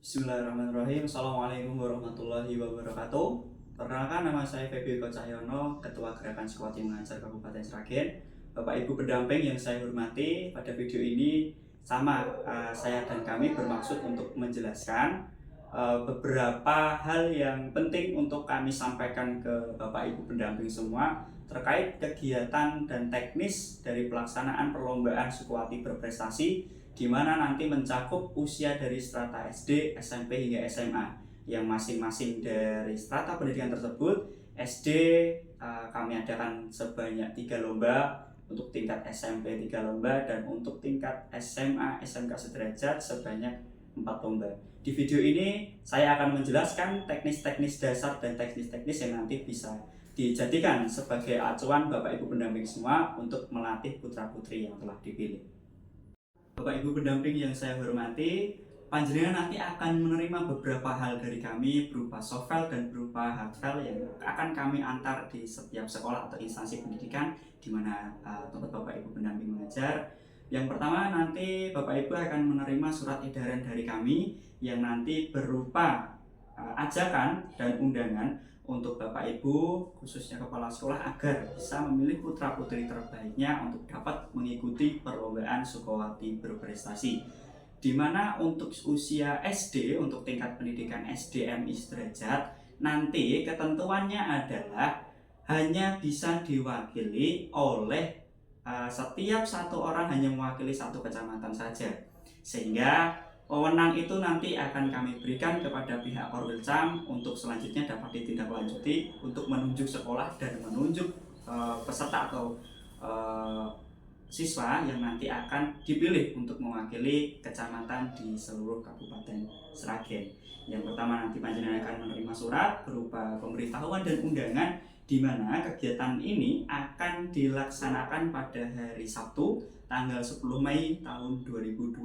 Bismillahirrahmanirrahim. Assalamualaikum warahmatullahi wabarakatuh. Perkenalkan, nama saya Feby Eko Cahyono, Ketua Gerakan Sekolah Tim Mengajar Kabupaten Sragen. Bapak Ibu pendamping yang saya hormati, pada video ini saya dan kami bermaksud untuk menjelaskan beberapa hal yang penting untuk kami sampaikan ke Bapak Ibu pendamping semua terkait kegiatan dan teknis dari pelaksanaan perlombaan Sukuwati Berprestasi, di mana nanti mencakup usia dari strata SD, SMP hingga SMA, yang masing-masing dari strata pendidikan tersebut. SD kami adakan sebanyak 3 lomba, untuk tingkat SMP 3 lomba, dan untuk tingkat SMA SMK sederajat sebanyak 4 lomba. Di video ini saya akan menjelaskan teknis-teknis dasar dan teknis-teknis yang nanti bisa dijadikan sebagai acuan Bapak Ibu pendamping semua untuk melatih putra-putri yang telah dipilih. Bapak Ibu pendamping yang saya hormati, panjenengan nanti akan menerima beberapa hal dari kami berupa soft file dan berupa hard file yang akan kami antar di setiap sekolah atau instansi pendidikan di mana tempat Bapak Ibu pendamping mengajar. Yang pertama, nanti Bapak Ibu akan menerima surat edaran dari kami yang nanti berupa ajakan dan undangan untuk Bapak Ibu, khususnya kepala sekolah, agar bisa memilih putra-putri terbaiknya untuk dapat mengikuti perlombaan Sukuwati Berprestasi. Di mana untuk usia SD, untuk tingkat pendidikan SDMI sederajat, nanti ketentuannya adalah hanya bisa diwakili oleh setiap satu orang, hanya mewakili satu kecamatan saja. Sehingga wewenang itu nanti akan kami berikan kepada pihak Korwilcam untuk selanjutnya dapat ditindaklanjuti untuk menunjuk sekolah dan menunjuk peserta atau siswa yang nanti akan dipilih untuk mewakili kecamatan di seluruh Kabupaten Sragen. Yang pertama, nanti panjenengan akan menerima surat berupa pemberitahuan dan undangan, di mana kegiatan ini akan dilaksanakan pada hari Sabtu tanggal 10 Mei tahun 2025.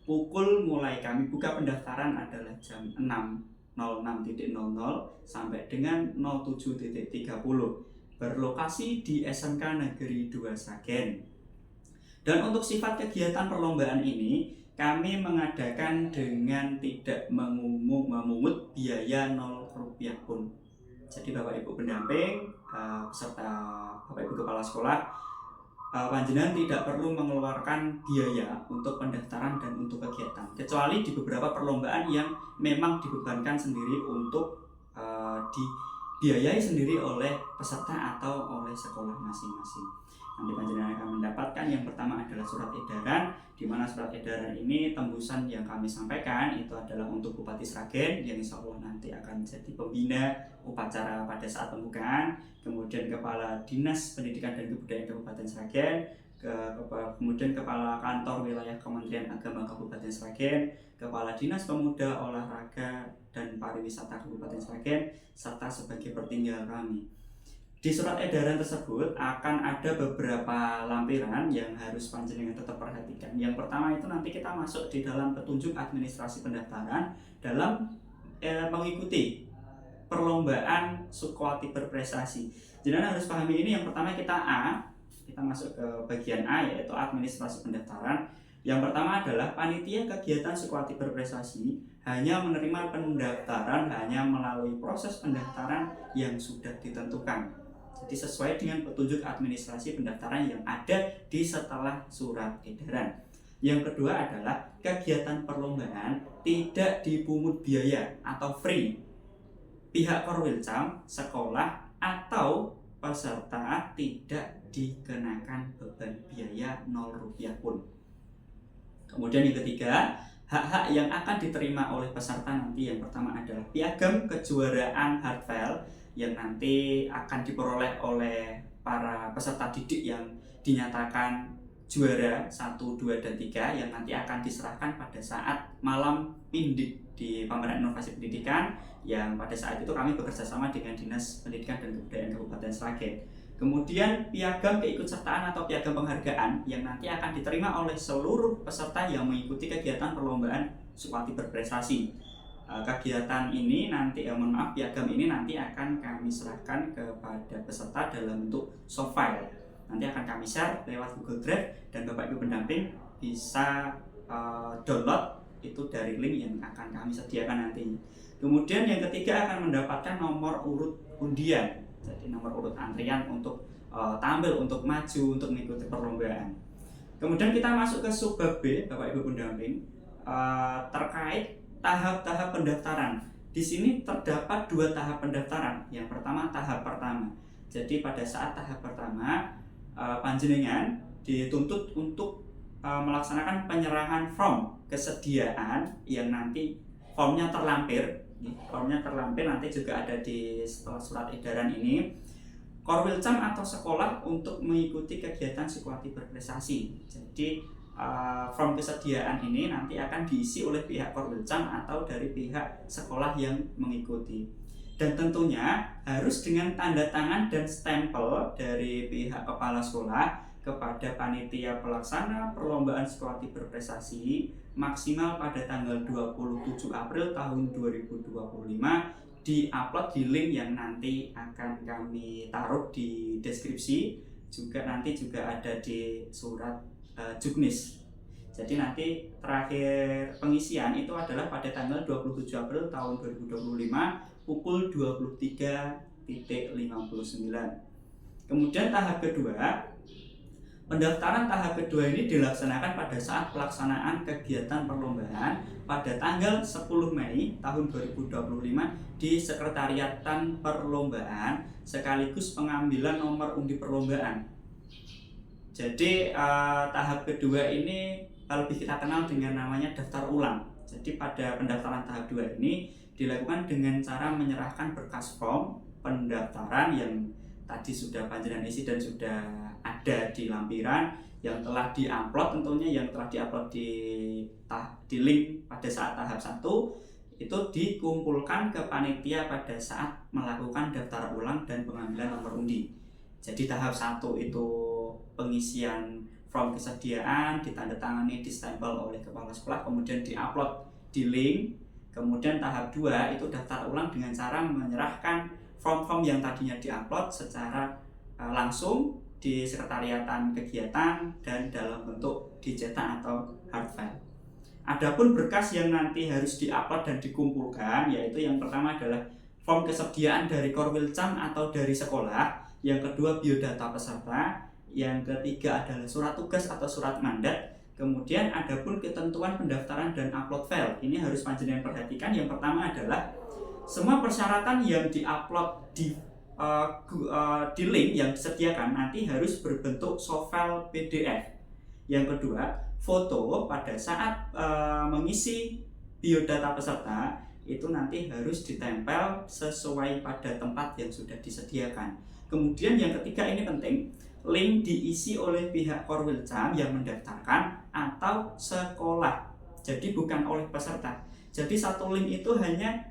Pukul mulai kami buka pendaftaran adalah jam 06.00 sampai dengan 07.30, berlokasi di SMK Negeri 2 Sragen. Dan untuk sifat kegiatan perlombaan ini, kami mengadakan dengan tidak memungut biaya 0 rupiah pun. Jadi Bapak Ibu pendamping beserta Bapak Ibu kepala sekolah, panjenengan tidak perlu mengeluarkan biaya untuk pendaftaran dan untuk kegiatan, kecuali di beberapa perlombaan yang memang dibebankan sendiri untuk dibiayai sendiri oleh peserta atau oleh sekolah masing-masing. Nanti panjenengan akan mendapatkan yang pertama adalah surat edaran, di mana surat edaran ini tembusan yang kami sampaikan itu adalah untuk Bupati Sragen yang insya Allah nanti akan jadi pembina upacara pada saat pembukaan, kemudian Kepala Dinas Pendidikan dan Kebudayaan Kabupaten Sragen, kemudian Kepala Kantor Wilayah Kementerian Agama Kabupaten Sragen, Kepala Dinas Pemuda, Olahraga dan Pariwisata Kabupaten Sragen, serta sebagai pertinggal kami. Di surat edaran tersebut akan ada beberapa lampiran yang harus panjenengan tetap perhatikan. Yang pertama itu nanti kita masuk di dalam petunjuk administrasi pendaftaran dalam mengikuti perlombaan Sukuwati Berprestasi. Jadi harus pahami ini. Yang pertama kita masuk ke bagian A, yaitu administrasi pendaftaran. Yang pertama adalah panitia kegiatan Sukuwati Berprestasi hanya menerima pendaftaran hanya melalui proses pendaftaran yang sudah ditentukan. Jadi sesuai dengan petunjuk administrasi pendaftaran yang ada di setelah surat edaran. Yang kedua adalah kegiatan perlombaan tidak dipungut biaya atau free. Pihak Korwilcam, sekolah atau peserta tidak dikenakan beban biaya 0 rupiah pun. Kemudian yang ketiga, hak-hak yang akan diterima oleh peserta nanti yang pertama adalah piagam kejuaraan hard file yang nanti akan diperoleh oleh para peserta didik yang dinyatakan juara 1, 2, dan 3 yang nanti akan diserahkan pada saat malam Pindik di Pameran Inovasi Pendidikan, yang pada saat itu kami bekerja sama dengan Dinas Pendidikan dan Kebudayaan Kabupaten Sragen. Kemudian piagam keikutsertaan atau piagam penghargaan yang nanti akan diterima oleh seluruh peserta yang mengikuti kegiatan perlombaan Sukuwati Berprestasi. Kegiatan ini nanti, piagam ini nanti akan kami serahkan kepada peserta dalam bentuk soft file. Nanti akan kami share lewat Google Drive dan Bapak Ibu pendamping bisa download itu dari link yang akan kami sediakan nantinya. Kemudian yang ketiga akan mendapatkan nomor urut undian, jadi nomor urut antrian untuk tampil, untuk maju, untuk mengikuti perlombaan. Kemudian kita masuk ke subbab B, Bapak Ibu pendamping, terkait tahap-tahap pendaftaran. Di sini terdapat 2 tahap pendaftaran. Yang pertama tahap pertama. Jadi pada saat tahap pertama, panjenengan dituntut untuk melaksanakan penyerahan form kesediaan yang nanti formnya terlampir. Formnya terlampir nanti juga ada di setelah surat edaran ini. Korwilcam atau sekolah untuk mengikuti kegiatan psikoaktif berprestasi. Jadi form kesediaan ini nanti akan diisi oleh pihak Korwilcam atau dari pihak sekolah yang mengikuti. Dan tentunya harus dengan tanda tangan dan stempel dari pihak kepala sekolah kepada panitia pelaksana perlombaan psikoaktif berprestasi maksimal pada tanggal 27 April tahun 2025, di-upload di link yang nanti akan kami taruh di deskripsi, juga nanti juga ada di surat juknis. Jadi nanti terakhir pengisian itu adalah pada tanggal 27 April tahun 2025 pukul 23.59. Kemudian tahap kedua, pendaftaran tahap kedua ini dilaksanakan pada saat pelaksanaan kegiatan perlombaan pada tanggal 10 Mei tahun 2025 di Sekretariatan Perlombaan sekaligus pengambilan nomor undi perlombaan. Jadi tahap kedua ini lebih kita kenal dengan namanya daftar ulang. Jadi pada pendaftaran tahap 2 ini dilakukan dengan cara menyerahkan berkas form pendaftaran yang tadi sudah panjenengan isi dan sudah ada di lampiran, yang telah di-upload tentunya, yang telah di-upload di link pada saat tahap 1 itu dikumpulkan ke panitia pada saat melakukan daftar ulang dan pengambilan nomor undi. Jadi tahap 1 itu pengisian form kesediaan, ditandatangani, distempel oleh kepala sekolah, kemudian di-upload di link. Kemudian tahap 2 itu daftar ulang dengan cara menyerahkan form-form yang tadinya di-upload secara langsung di sekretariatan kegiatan dan dalam bentuk dicetak atau hard file. Adapun berkas yang nanti harus di-upload dan dikumpulkan, yaitu yang pertama adalah form kesediaan dari Korwilcam atau dari sekolah, yang kedua biodata peserta, yang ketiga adalah surat tugas atau surat mandat. Kemudian adapun ketentuan pendaftaran dan upload file, ini harus panjenengan perhatikan. Yang pertama adalah semua persyaratan yang di-upload di link yang disediakan nanti harus berbentuk soft file PDF. Yang kedua, foto pada saat mengisi biodata peserta itu nanti harus ditempel sesuai pada tempat yang sudah disediakan. Kemudian yang ketiga, ini penting, link diisi oleh pihak Korwilcam yang mendaftarkan atau sekolah, jadi bukan oleh peserta. Jadi satu link itu hanya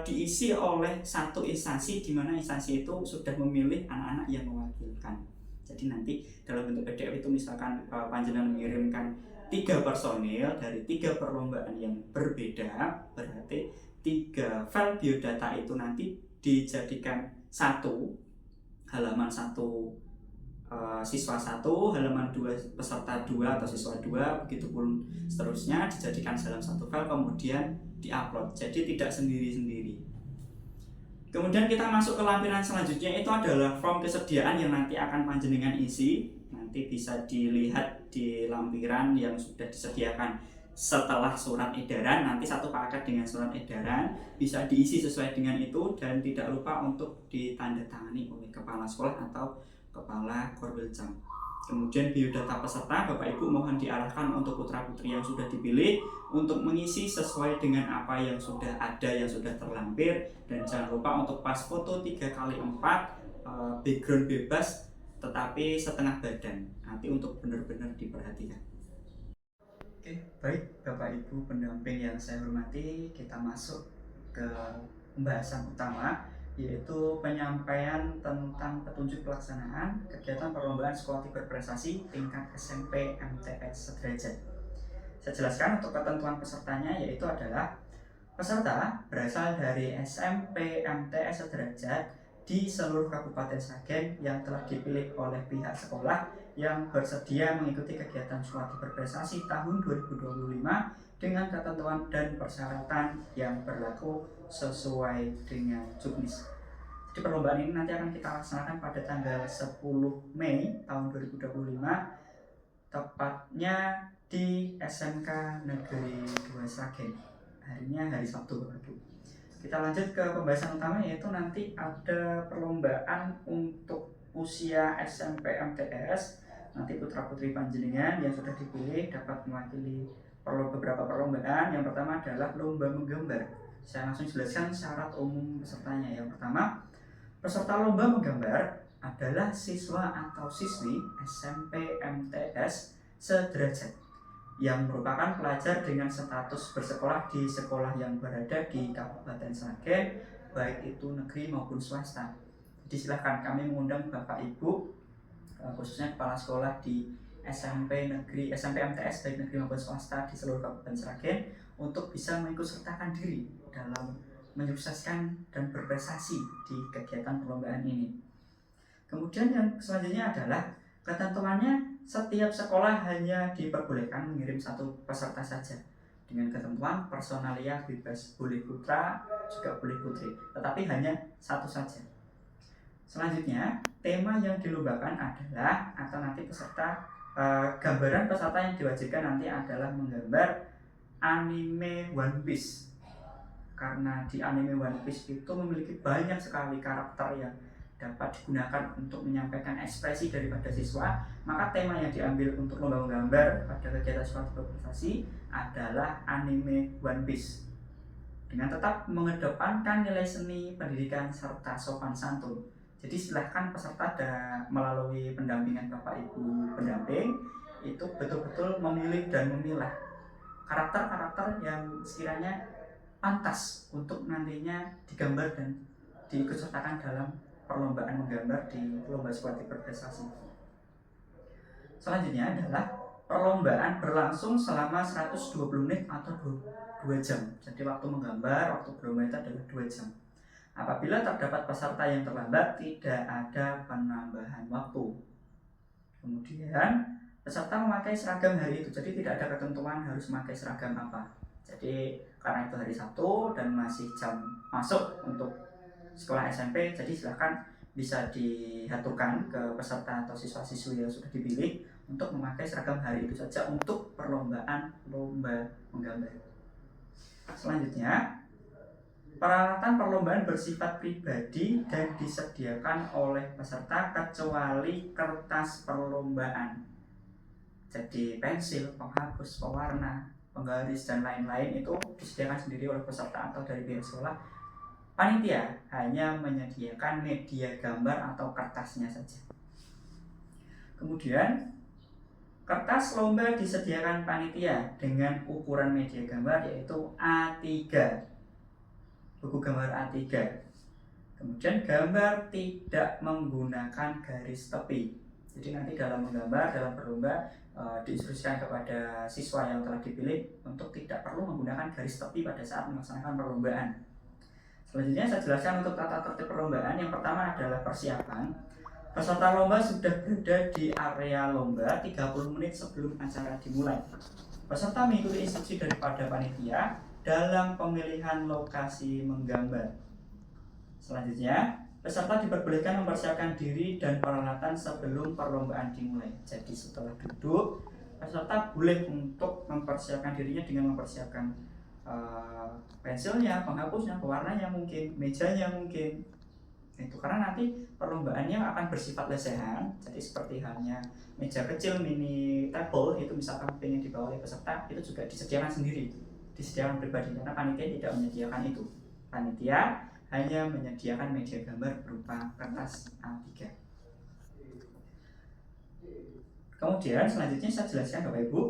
diisi oleh satu instansi, di mana instansi itu sudah memilih anak-anak yang mewakilkan. Jadi nanti dalam bentuk PDF itu misalkan panjenengan mengirimkan 3 personil dari 3 perlombaan yang berbeda, berarti 3 file biodata itu nanti dijadikan satu, halaman 1 siswa 1, halaman 2 peserta 2 atau siswa 2, begitu pun seterusnya dijadikan dalam satu file kemudian diupload. Jadi tidak sendiri-sendiri. Kemudian kita masuk ke lampiran selanjutnya, itu adalah form kesediaan yang nanti akan panjenengan isi. Nanti bisa dilihat di lampiran yang sudah disediakan setelah surat edaran, nanti satu paket dengan surat edaran, bisa diisi sesuai dengan itu dan tidak lupa untuk ditandatangani oleh kepala sekolah atau kepala Korwilcam. Kemudian biodata peserta, Bapak Ibu mohon diarahkan untuk putra-putri yang sudah dipilih untuk mengisi sesuai dengan apa yang sudah ada, yang sudah terlampir, dan jangan lupa untuk pas foto 3x4 background bebas tetapi setengah badan, nanti untuk benar-benar diperhatikan. Oke, baik Bapak Ibu pendamping yang saya hormati, kita masuk ke pembahasan utama, yaitu penyampaian tentang petunjuk pelaksanaan kegiatan perlombaan psikoaktif berprestasi tingkat SMP MTS sederajat. Saya jelaskan untuk ketentuan pesertanya, yaitu adalah peserta berasal dari SMP MTS sederajat di seluruh Kabupaten Sragen yang telah dipilih oleh pihak sekolah yang bersedia mengikuti kegiatan Suwati Berprestasi tahun 2025 dengan ketentuan dan persyaratan yang berlaku sesuai dengan Juknis. Jadi perlombaan ini nanti akan kita laksanakan pada tanggal 10 Mei tahun 2025, tepatnya di SMK Negeri 2 Sragen. Harinya hari Sabtu, Bapak Ibu. Kita lanjut ke pembahasan utama, yaitu nanti ada perlombaan untuk usia SMP MTS. Nanti putra-putri panjenengan yang sudah dipilih dapat mewakili beberapa perlombaan. Yang pertama adalah lomba menggambar. Saya langsung jelaskan syarat umum pesertanya. Yang pertama, peserta lomba menggambar adalah siswa atau siswi SMP MTS sederajat yang merupakan pelajar dengan status bersekolah di sekolah yang berada di Kabupaten Sragen, baik itu negeri maupun swasta. Jadi silahkan, kami mengundang Bapak Ibu, khususnya kepala sekolah di SMP MTS baik negeri maupun swasta di seluruh Kabupaten Sragen, untuk bisa mengikutsertakan diri dalam menyukseskan dan berprestasi di kegiatan perlombaan ini. Kemudian yang selanjutnya adalah ketentuannya, setiap sekolah hanya diperbolehkan mengirim satu peserta saja dengan ketentuan personalia bebas, boleh putra juga boleh putri, tetapi hanya satu saja. Selanjutnya, tema yang dilombakan adalah, atau nanti gambaran peserta yang diwajibkan nanti adalah menggambar anime One Piece. Karena di anime One Piece itu memiliki banyak sekali karakter yang dapat digunakan untuk menyampaikan ekspresi daripada siswa, maka tema yang diambil untuk lomba menggambar pada kegiatan Suwati Berprestasi adalah anime One Piece, dengan tetap mengedepankan nilai seni, pendidikan, serta sopan santun. Jadi silahkan peserta melalui pendampingan Bapak Ibu pendamping itu betul-betul memilih dan memilah karakter-karakter yang sekiranya pantas untuk nantinya digambar dan diikutsertakan dalam perlombaan menggambar di lomba Suwati Berprestasi. Selanjutnya adalah perlombaan berlangsung selama 120 menit atau 2 jam. Jadi waktu menggambar, waktu berlomba itu adalah 2 jam. Apabila terdapat peserta yang terlambat, tidak ada penambahan waktu. Kemudian peserta memakai seragam hari itu, jadi tidak ada ketentuan harus memakai seragam apa. Jadi karena itu hari Sabtu dan masih jam masuk untuk sekolah SMP, jadi silahkan bisa diaturkan ke peserta atau siswa-siswi yang sudah dipilih untuk memakai seragam hari itu saja untuk perlombaan lomba menggambar. Selanjutnya, peralatan perlombaan bersifat pribadi dan disediakan oleh peserta kecuali kertas perlombaan. Jadi pensil, penghapus, pewarna, penggaris, dan lain-lain itu disediakan sendiri oleh peserta atau dari pihak sekolah. Panitia hanya menyediakan media gambar atau kertasnya saja. Kemudian, kertas lomba disediakan panitia dengan ukuran media gambar yaitu A3, buku gambar A3. Kemudian gambar tidak menggunakan garis tepi. Jadi nanti dalam menggambar, dalam berlomba, diinstruksikan kepada siswa yang telah dipilih untuk tidak perlu menggunakan garis tepi pada saat melaksanakan perlombaan. Selanjutnya saya jelaskan untuk tata tertib perlombaan. Yang pertama adalah persiapan. Peserta lomba sudah berada di area lomba 30 menit sebelum acara dimulai. Peserta mengikuti instruksi daripada panitia dalam pemilihan lokasi menggambar. Selanjutnya, peserta diperbolehkan mempersiapkan diri dan peralatan sebelum perlombaan dimulai. Jadi setelah duduk, peserta boleh untuk mempersiapkan dirinya dengan mempersiapkan pensilnya, penghapusnya, pewarnanya mungkin, mejanya mungkin. Itu karena nanti perlombaannya akan bersifat lesehan. Jadi seperti halnya meja kecil mini table itu misalkan pengen dibawa oleh peserta, itu juga disediakan sendiri, disediakan pribadi karena panitia tidak menyediakan itu. Panitia hanya menyediakan media gambar berupa kertas A3. Kemudian selanjutnya saya jelaskan Bapak Ibu,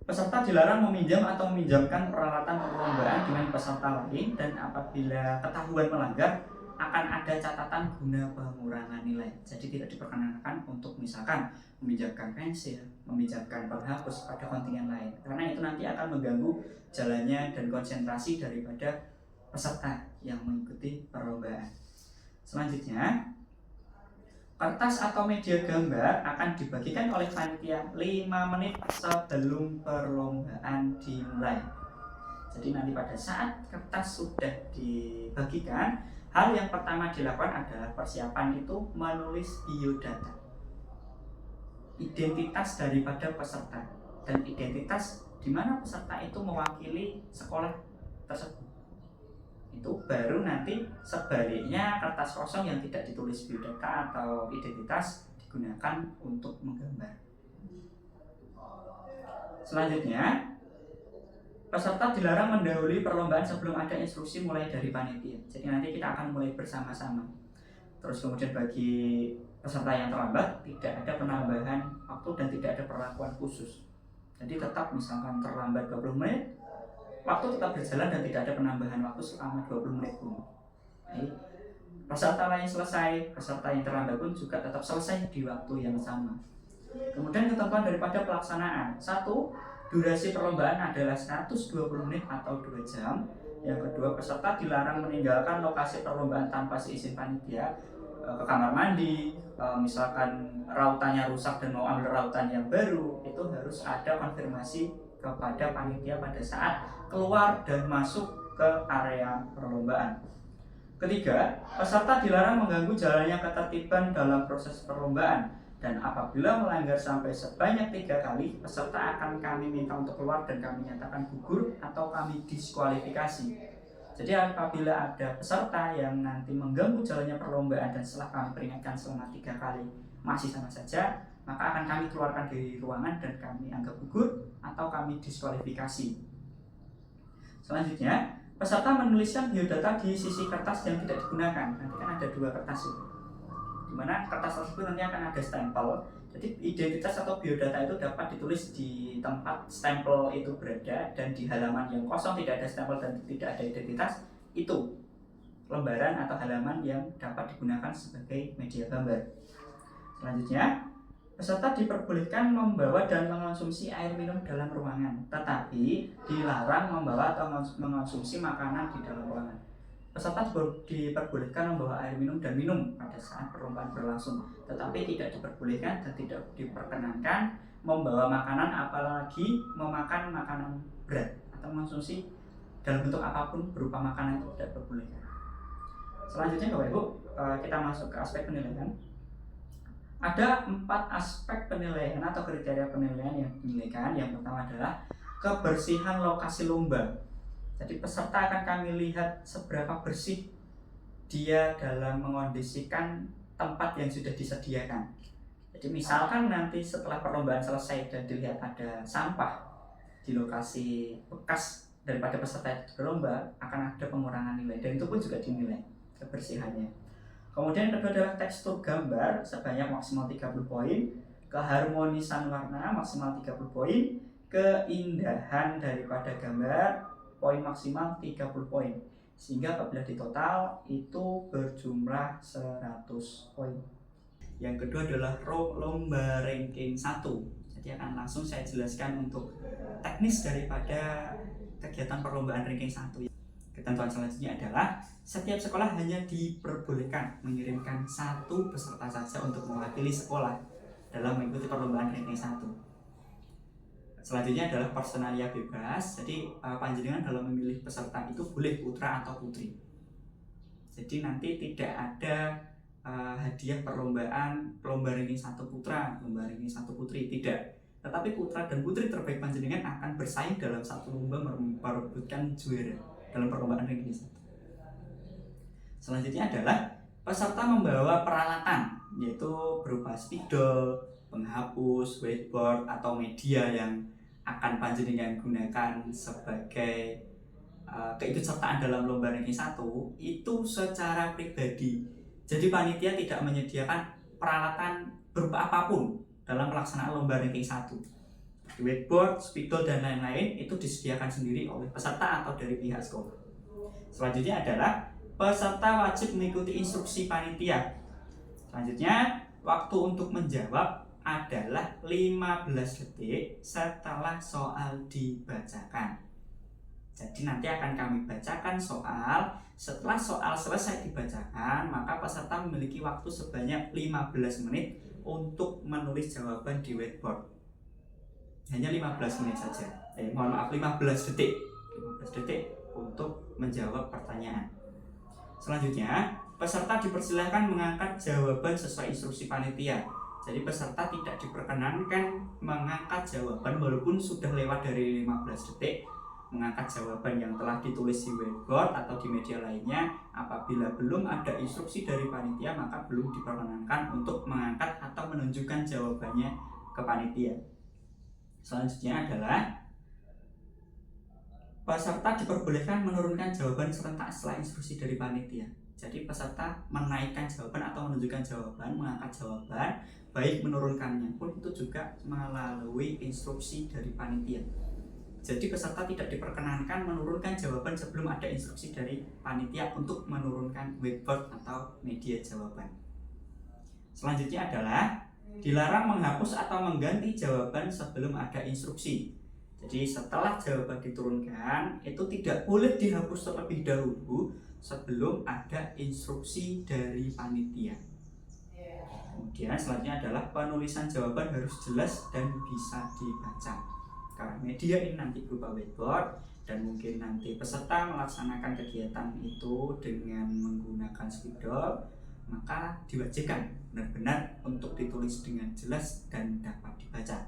peserta dilarang meminjam atau meminjamkan peralatan perlombaan dengan peserta lain, dan apabila ketahuan melanggar akan ada catatan guna pengurangan nilai. Jadi tidak diperkenankan untuk misalkan meminjamkan pensil, meminjamkan penghapus pada kontingen lain, karena itu nanti akan mengganggu jalannya dan konsentrasi daripada peserta yang mengikuti perlombaan. Selanjutnya, Kertas atau media gambar akan dibagikan oleh panitia 5 menit sebelum perlombaan dimulai. Jadi nanti pada saat kertas sudah dibagikan, hal yang pertama dilakukan adalah persiapan itu menulis biodata, identitas daripada peserta, dan identitas di mana peserta itu mewakili sekolah tersebut. Itu baru nanti sebaliknya kertas kosong yang tidak ditulis biodata atau identitas digunakan untuk menggambar. Selanjutnya, peserta dilarang mendahului perlombaan sebelum ada instruksi mulai dari panitia. Jadi nanti kita akan mulai bersama-sama. Terus kemudian bagi peserta yang terlambat tidak ada penambahan waktu dan tidak ada perlakuan khusus. Jadi tetap misalkan terlambat 20 menit, waktu tetap berjalan dan tidak ada penambahan waktu selama 20 menit pun. Jadi, peserta lain selesai, peserta yang terlambat pun juga tetap selesai di waktu yang sama. Kemudian ketentuan daripada pelaksanaan. 1. Durasi perlombaan adalah 120 menit atau 2 jam. Yang kedua, peserta dilarang meninggalkan lokasi perlombaan tanpa seizin panitia, ke kamar mandi, misalkan rautannya rusak dan mau ambil rautan yang baru, itu harus ada konfirmasi kepada panitia pada saat keluar dan masuk ke area perlombaan. Ketiga, peserta dilarang mengganggu jalannya ketertiban dalam proses perlombaan, dan apabila melanggar sampai sebanyak 3 kali, peserta akan kami minta untuk keluar dan kami nyatakan gugur atau kami diskualifikasi. Jadi apabila ada peserta yang nanti mengganggu jalannya perlombaan dan setelah kami peringatkan selama 3 kali masih sama saja, maka akan kami keluarkan dari ruangan dan kami anggap gugur atau kami diskualifikasi. Selanjutnya, peserta menuliskan biodata di sisi kertas yang tidak digunakan. Nanti kan ada 2 kertas itu, dimana kertas tersebut nanti akan ada stempel. Jadi identitas atau biodata itu dapat ditulis di tempat stempel itu berada, dan di halaman yang kosong tidak ada stempel dan tidak ada identitas, itu lembaran atau halaman yang dapat digunakan sebagai media gambar. Selanjutnya, peserta diperbolehkan membawa dan mengonsumsi air minum dalam ruangan, tetapi dilarang membawa atau mengonsumsi makanan di dalam ruangan. Peserta diperbolehkan membawa air minum dan minum pada saat perlombaan berlangsung, tetapi tidak diperbolehkan dan tidak diperkenankan membawa makanan, apalagi memakan makanan berat atau mengonsumsi dalam bentuk apapun berupa makanan itu tidak diperbolehkan. Selanjutnya Bapak Ibu, kita masuk ke aspek penilaian. Ada 4 aspek penilaian atau kriteria penilaian yang dinilaikan. Yang pertama adalah kebersihan lokasi lomba. Jadi peserta akan kami lihat seberapa bersih dia dalam mengondisikan tempat yang sudah disediakan. Jadi misalkan nanti setelah perlombaan selesai dan dilihat ada sampah di lokasi bekas daripada peserta itu berlomba, akan ada pengurangan nilai, dan itu pun juga dinilai kebersihannya. Kemudian kedua adalah tekstur gambar sebanyak maksimal 30 poin, keharmonisan warna maksimal 30 poin, keindahan daripada gambar poin maksimal 30 poin. Sehingga apabila ditotal itu berjumlah 100 poin. Yang kedua adalah lomba ranking 1. Jadi akan langsung saya jelaskan untuk teknis daripada kegiatan perlombaan ranking 1. Ketentuan selanjutnya adalah setiap sekolah hanya diperbolehkan mengirimkan 1 peserta saja untuk mewakili sekolah dalam mengikuti perlombaan ranking 1. Selanjutnya adalah personalia bebas. Jadi panjenengan dalam memilih peserta itu boleh putra atau putri. Jadi nanti tidak ada hadiah perlombaan lomba ranking 1 putra, lomba ranking 1 putri, tidak. Tetapi putra dan putri terbaik panjenengan akan bersaing dalam satu lomba memperebutkan juara dalam perlombaan ranking 1. Selanjutnya adalah peserta membawa peralatan, yaitu berupa spidol, penghapus, whiteboard, atau media yang akan panjenengan gunakan sebagai keikutsertaan dalam lomba ranking 1 itu secara pribadi. Jadi panitia tidak menyediakan peralatan berupa apapun dalam pelaksanaan lomba ranking 1. Whiteboard, spidol, dan lain-lain itu disediakan sendiri oleh peserta atau dari pihak sekolah. Selanjutnya adalah peserta wajib mengikuti instruksi panitia. Selanjutnya, waktu untuk menjawab adalah 15 detik setelah soal dibacakan. Jadi nanti akan kami bacakan soal. Setelah soal selesai dibacakan, maka peserta memiliki waktu sebanyak 15 menit untuk menulis jawaban di whiteboard. Hanya 15 menit saja. Mohon maaf, 15 detik. 15 detik untuk menjawab pertanyaan. Selanjutnya, peserta dipersilahkan mengangkat jawaban sesuai instruksi panitia. Jadi peserta tidak diperkenankan mengangkat jawaban walaupun sudah lewat dari 15 detik. Mengangkat jawaban yang telah ditulis di whiteboard atau di media lainnya, apabila belum ada instruksi dari panitia maka belum diperkenankan untuk mengangkat atau menunjukkan jawabannya ke panitia. Selanjutnya adalah peserta diperbolehkan menurunkan jawaban serentak setelah instruksi dari panitia. Jadi peserta menaikkan jawaban atau menunjukkan jawaban, mengangkat jawaban, baik menurunkannya pun itu juga melalui instruksi dari panitia. Jadi peserta tidak diperkenankan menurunkan jawaban sebelum ada instruksi dari panitia untuk menurunkan whiteboard atau media jawaban. Selanjutnya adalah dilarang menghapus atau mengganti jawaban sebelum ada instruksi. Jadi setelah jawaban diturunkan, itu tidak boleh dihapus terlebih dahulu sebelum ada instruksi dari panitia. Kemudian selanjutnya adalah penulisan jawaban harus jelas dan bisa dibaca. Karena media ini nanti berupa whiteboard dan mungkin nanti peserta melaksanakan kegiatan itu dengan menggunakan spidol, maka diwajibkan benar-benar untuk ditulis dengan jelas dan dapat dibaca.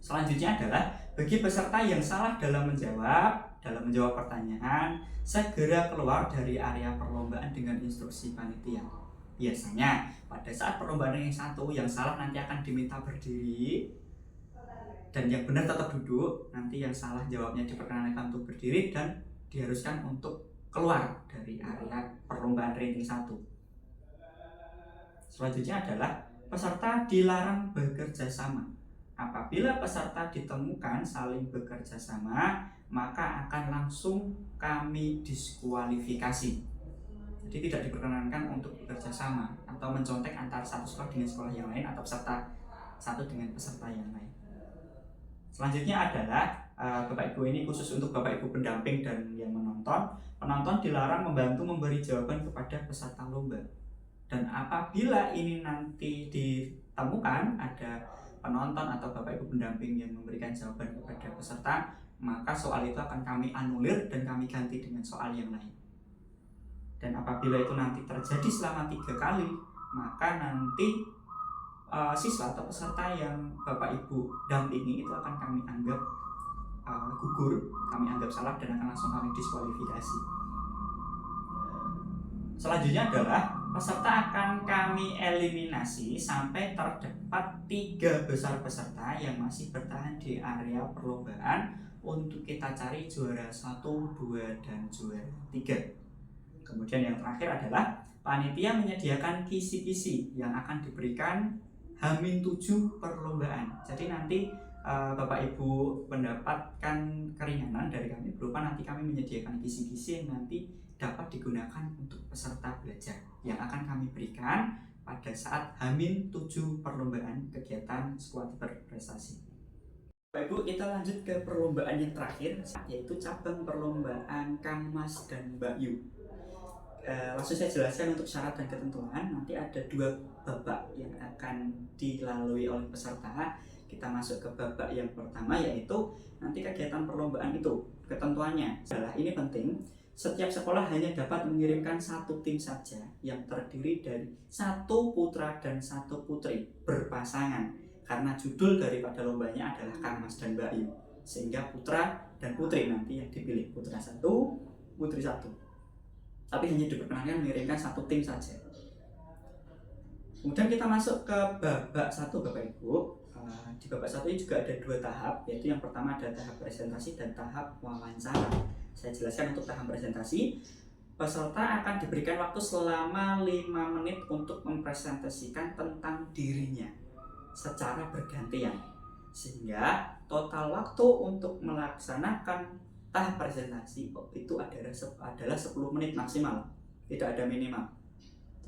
Selanjutnya adalah bagi peserta yang salah dalam menjawab pertanyaan, segera keluar dari area perlombaan dengan instruksi panitia. Biasanya pada saat perlombaan yang satu, yang salah nanti akan diminta berdiri dan yang benar tetap duduk. Nanti yang salah jawabnya diperkenankan untuk berdiri dan diharuskan untuk keluar dari area perlombaan ranking 1. Selanjutnya adalah peserta dilarang bekerja sama. Apabila peserta ditemukan saling bekerja sama, maka akan langsung kami diskualifikasi. Jadi tidak diperkenankan untuk bekerja sama atau mencontek antara satu sekolah dengan sekolah yang lain atau peserta satu dengan peserta yang lain. Selanjutnya adalah Bapak Ibu, ini khusus untuk Bapak Ibu pendamping dan yang menonton. Penonton dilarang membantu memberi jawaban kepada peserta lomba. Dan apabila ini nanti ditemukan ada penonton atau Bapak Ibu pendamping yang memberikan jawaban kepada peserta, maka soal itu akan kami anulir dan kami ganti dengan soal yang lain. Dan apabila itu nanti terjadi selama 3 kali, maka nanti siswa atau peserta yang Bapak Ibu dampingi itu akan kami anggap gugur, kami anggap salah dan akan langsung kami diskualifikasi. Selanjutnya adalah peserta akan kami eliminasi sampai terdapat 3 besar peserta yang masih bertahan di area perlombaan untuk kita cari juara 1, 2, dan juara 3. Kemudian yang terakhir adalah panitia menyediakan kisi-kisi yang akan diberikan H-7 perlombaan. Jadi nanti Bapak Ibu mendapatkan keringanan dari kami berupa nanti kami menyediakan kisi-kisi yang nanti dapat digunakan untuk peserta belajar yang akan kami berikan pada saat H-7 perlombaan kegiatan sekolah berprestasi. Bapak Ibu, kita lanjut ke perlombaan yang terakhir, yaitu cabang perlombaan Kang Mas dan Mbak Yu. Langsung saya jelaskan untuk syarat dan ketentuan. Nanti ada 2 babak yang akan dilalui oleh peserta. Kita masuk ke babak yang pertama, yaitu nanti kegiatan perlombaan itu ketentuannya adalah, ini penting, setiap sekolah hanya dapat mengirimkan 1 tim saja yang terdiri dari 1 putra dan 1 putri berpasangan, karena judul daripada lombanya adalah Kang Mas dan Mbak Yu, sehingga putra dan putri nanti yang dipilih, putra 1, putri 1. Tapi hanya diperkenankan mengirimkan 1 tim saja. Kemudian kita masuk ke babak 1, Bapak Ibu. Di babak 1 ini juga ada 2 tahap, yaitu yang pertama ada tahap presentasi dan tahap wawancara. Saya jelaskan untuk tahap presentasi. Peserta akan diberikan waktu selama 5 menit untuk mempresentasikan tentang dirinya secara bergantian. Sehingga total waktu untuk melaksanakan tahap presentasi itu adalah 10 menit maksimal, tidak ada minimal.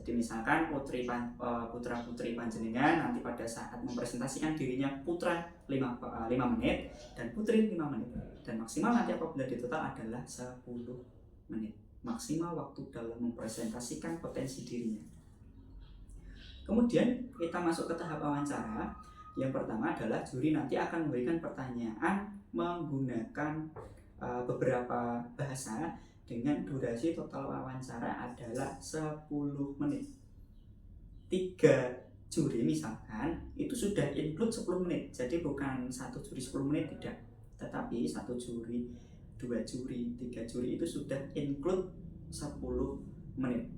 Jadi misalkan putra putri panjenengan nanti pada saat mempresentasikan dirinya putra 5 menit dan putri 5 menit, dan maksimal nanti apabila di total adalah 10 menit maksimal waktu dalam mempresentasikan potensi dirinya. Kemudian kita masuk ke tahap wawancara. Yang pertama adalah juri nanti akan memberikan pertanyaan menggunakan beberapa bahasa dengan durasi total wawancara adalah 10 menit. 3 juri misalkan itu sudah include 10 menit. Jadi bukan 1 juri 10 menit, tidak. Tetapi 1 juri, 2 juri, 3 juri itu sudah include 10 menit.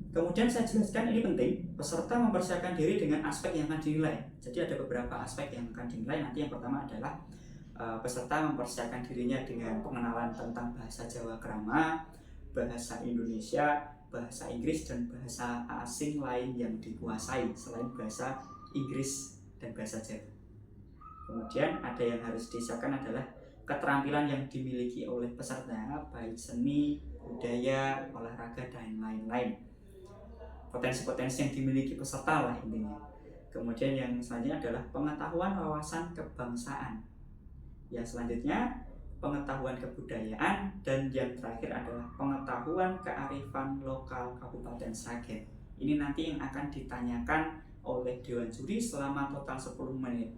Kemudian saya jelaskan, ini penting, peserta mempersiapkan diri dengan aspek yang akan dinilai. Jadi ada beberapa aspek yang akan dinilai. Nanti yang pertama adalah peserta mempersiapkan dirinya dengan pengenalan tentang bahasa Jawa Krama, bahasa Indonesia, bahasa Inggris, dan bahasa asing lain yang dikuasai selain bahasa Inggris dan bahasa Jawa. Kemudian ada yang harus disiapkan adalah keterampilan yang dimiliki oleh peserta, baik seni, budaya, olahraga, dan lain-lain. Potensi-potensi yang dimiliki peserta lah intinya. Kemudian yang selanjutnya adalah pengetahuan wawasan kebangsaan. Yang selanjutnya pengetahuan kebudayaan, dan yang terakhir adalah pengetahuan kearifan lokal Kabupaten Sragen. Ini nanti yang akan ditanyakan oleh Dewan Juri selama total 10 menit.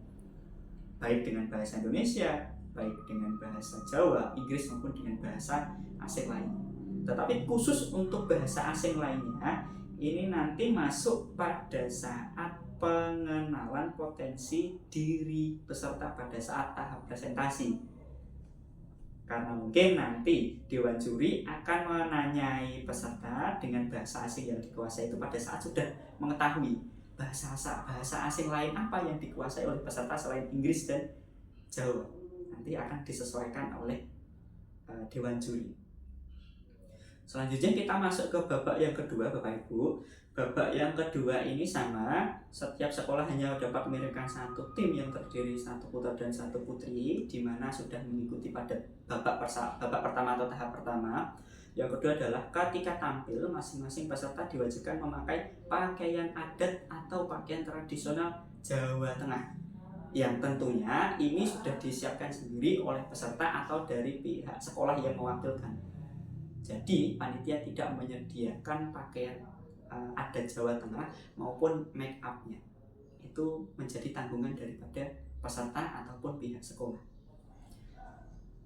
Baik dengan bahasa Indonesia, baik dengan bahasa Jawa, Inggris maupun dengan bahasa asing lain. Tetapi khusus untuk bahasa asing lainnya, ini nanti masuk pada saat pengenalan potensi diri peserta pada saat tahap presentasi. Karena mungkin nanti Dewan Juri akan menanyai peserta dengan bahasa asing yang dikuasai itu pada saat sudah mengetahui bahasa asing lain apa yang dikuasai oleh peserta selain Inggris dan Jawa. Nanti akan disesuaikan oleh Dewan Juri. Selanjutnya kita masuk ke babak yang kedua, Bapak Ibu. Babak yang kedua ini sama, setiap sekolah hanya dapat mengirimkan 1 tim yang terdiri 1 putra dan 1 putri, di mana sudah mengikuti pada babak pertama atau tahap pertama. Yang kedua adalah ketika tampil, masing-masing peserta diwajibkan memakai pakaian adat atau pakaian tradisional Jawa Tengah, yang tentunya ini sudah disiapkan sendiri oleh peserta atau dari pihak sekolah yang mewakilkan. Jadi panitia tidak menyediakan pakaian adat Jawa Tengah maupun make up-nya. Itu menjadi tanggungan daripada peserta ataupun pihak sekolah.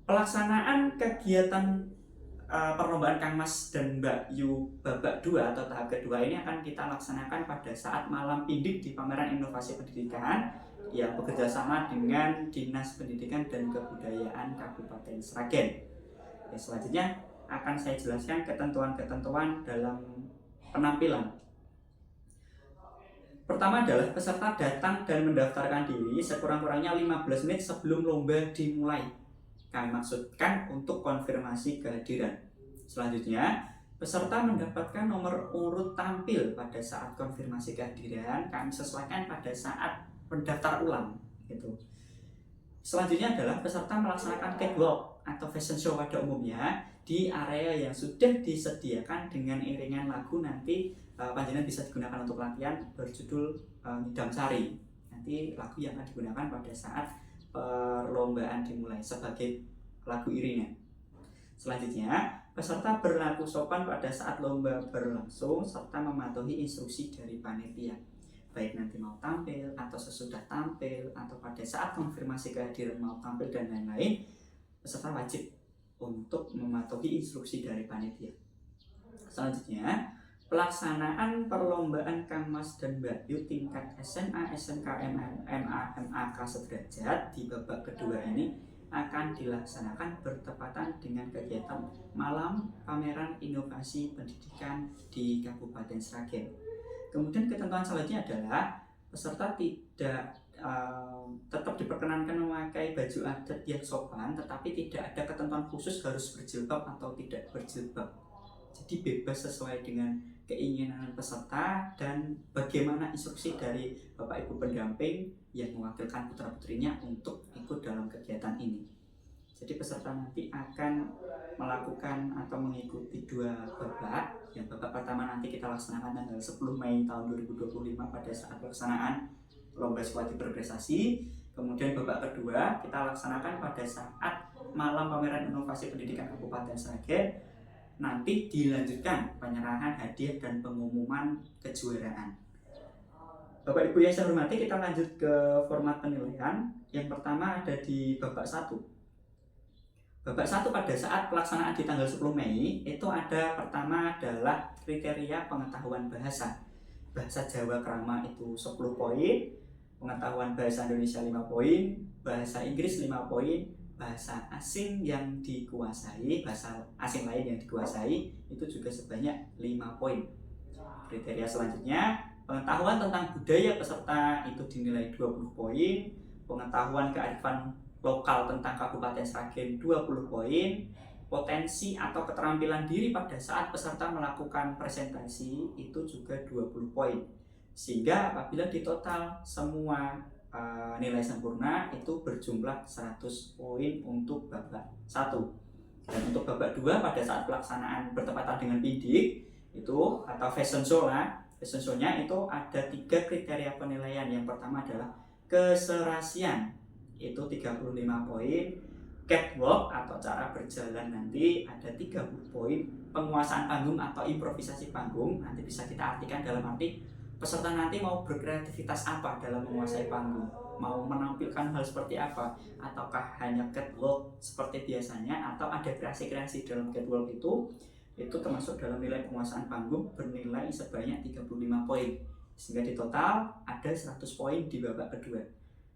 Pelaksanaan kegiatan perlombaan Kang Mas dan Mbak Yu babak 2 atau tahap kedua ini akan kita laksanakan pada saat malam pindik di Pameran Inovasi Pendidikan yang bekerja sama dengan Dinas Pendidikan dan Kebudayaan Kabupaten Sragen. Selanjutnya akan saya jelaskan ketentuan-ketentuan dalam penampilan. Pertama adalah peserta datang dan mendaftarkan diri sekurang-kurangnya 15 menit sebelum lomba dimulai. Kami maksudkan untuk konfirmasi kehadiran. Selanjutnya, peserta mendapatkan nomor urut tampil pada saat konfirmasi kehadiran. Kami sesuaikan pada saat pendaftar ulang. Gitu. Selanjutnya adalah peserta melaksanakan catwalk atau fashion show pada umumnya di area yang sudah disediakan dengan iringan lagu. Nanti panjenengan bisa digunakan untuk latihan berjudul Ngidam Sari. Nanti lagu yang akan digunakan pada saat perlombaan dimulai sebagai lagu iringan. Selanjutnya, peserta berlaku sopan pada saat lomba berlangsung serta mematuhi instruksi dari panitia. Baik nanti mau tampil atau sesudah tampil atau pada saat konfirmasi kehadiran mau tampil dan lain-lain, peserta wajib untuk mematuhi instruksi dari panitia. Selanjutnya, pelaksanaan perlombaan Kang Mas dan Mbak Yu tingkat SMA, SMK, MA, MAK sederajat di babak kedua ini akan dilaksanakan bertepatan dengan kegiatan malam pameran inovasi pendidikan di Kabupaten Sragen. Kemudian ketentuan selanjutnya adalah peserta tidak tetap diperkenankan memakai baju adat yang sopan, tetapi tidak ada ketentuan khusus harus berjilbab atau tidak berjilbab. Jadi bebas sesuai dengan keinginan peserta dan bagaimana instruksi dari Bapak Ibu pendamping yang mewakilkan putra-putrinya untuk ikut dalam kegiatan ini. Jadi peserta nanti akan melakukan atau mengikuti 2 babak. Yang babak pertama nanti kita laksanakan tanggal 10 Mei tahun 2025 pada saat pelaksanaan lomba Sekolah Berprestasi. Kemudian babak kedua kita laksanakan pada saat malam pameran inovasi pendidikan Kabupaten Sragen. Nanti dilanjutkan penyerahan hadiah dan pengumuman kejuaraan. Bapak Ibu yang saya hormati, kita lanjut ke format penilaian. Yang pertama ada di babak 1. Babak 1 pada saat pelaksanaan di tanggal 10 Mei itu ada pertama adalah kriteria pengetahuan bahasa. Bahasa Jawa Krama itu 10 poin, pengetahuan bahasa Indonesia 5 poin, bahasa Inggris 5 poin, bahasa asing yang dikuasai, bahasa asing lain yang dikuasai itu juga sebanyak 5 poin. Kriteria selanjutnya, pengetahuan tentang budaya peserta itu dinilai 20 poin, pengetahuan kearifan lokal tentang Kabupaten Sragen 20 poin, potensi atau keterampilan diri pada saat peserta melakukan presentasi itu juga 20 poin. Sehingga apabila ditotal semua nilai sempurna itu berjumlah 100 poin untuk babak 1. Dan untuk babak 2 pada saat pelaksanaan bertepatan dengan PIDIK itu atau fashion show lah. Fashion show-nya itu ada 3 kriteria penilaian. Yang pertama adalah keserasian, itu 35 poin. Catwalk atau cara berjalan nanti ada 30 poin. Penguasaan panggung atau improvisasi panggung nanti bisa kita artikan dalam arti peserta nanti mau berkreativitas apa dalam menguasai panggung, mau menampilkan hal seperti apa, ataukah hanya catwalk seperti biasanya, atau ada kreasi-kreasi dalam catwalk itu termasuk dalam nilai penguasaan panggung bernilai sebanyak 35 poin. Sehingga di total ada 100 poin di babak kedua.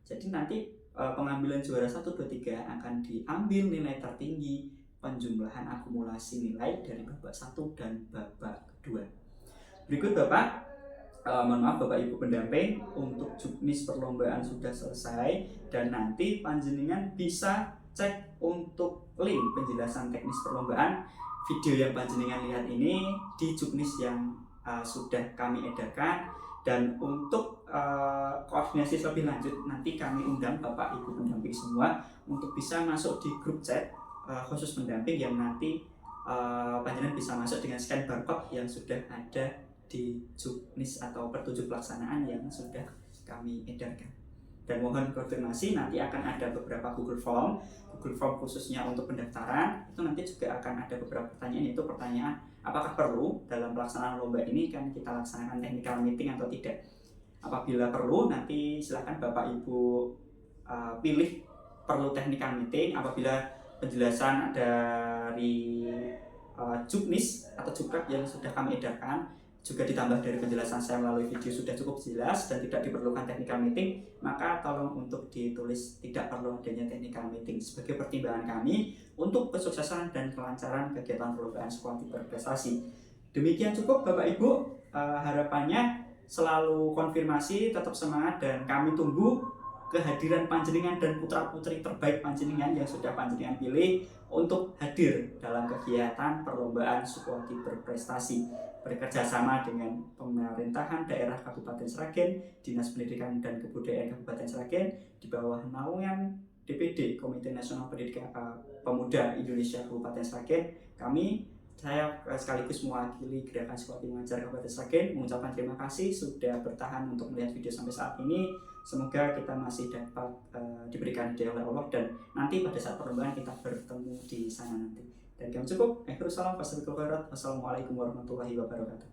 Jadi nanti pengambilan juara 1, 2, 3 akan diambil nilai tertinggi penjumlahan akumulasi nilai dari babak 1 dan babak kedua. Berikut Bapak, mohon maaf Bapak Ibu pendamping, untuk juknis perlombaan sudah selesai dan nanti panjenengan bisa cek untuk link penjelasan teknis perlombaan video yang panjenengan lihat ini di juknis yang sudah kami edarkan. Dan untuk koordinasi lebih lanjut nanti kami undang Bapak Ibu pendamping semua untuk bisa masuk di grup chat khusus pendamping yang nanti panjenengan bisa masuk dengan scan barcode yang sudah ada di juknis atau petunjuk pelaksanaan yang sudah kami edarkan. Dan mohon konfirmasi, nanti akan ada beberapa Google Form khususnya untuk pendaftaran. Itu nanti juga akan ada beberapa pertanyaan, yaitu pertanyaan apakah perlu dalam pelaksanaan lomba ini kan kita laksanakan technical meeting atau tidak. Apabila perlu, nanti silakan Bapak Ibu pilih perlu technical meeting. Apabila penjelasan dari juknis atau jukrep yang sudah kami edarkan juga ditambah dari penjelasan saya melalui video sudah cukup jelas dan tidak diperlukan technical meeting, maka tolong untuk ditulis tidak perlu adanya technical meeting sebagai pertimbangan kami untuk kesuksesan dan kelancaran kegiatan perlombaan Sekolah Berprestasi. Demikian cukup Bapak Ibu, harapannya selalu konfirmasi, tetap semangat, dan kami tunggu kehadiran panjenengan dan putra-putri terbaik panjenengan yang sudah panjenengan pilih untuk hadir dalam kegiatan perlombaan Sekolah Berprestasi bekerja sama dengan pemerintahan daerah Kabupaten Sragen, Dinas Pendidikan dan Kebudayaan Kabupaten Sragen di bawah naungan DPD Komite Nasional Pendidikan Pemuda Indonesia Kabupaten Sragen. Saya sekaligus mewakili Gerakan Sekolah Mengajar Kabupaten Sragen mengucapkan terima kasih sudah bertahan untuk melihat video sampai saat ini. Semoga kita masih dapat diberikan hidayah oleh Allah dan nanti pada saat perlombaan kita bertemu di sana nanti. Dan kami cukup. Wassalamualaikum warahmatullahi wabarakatuh.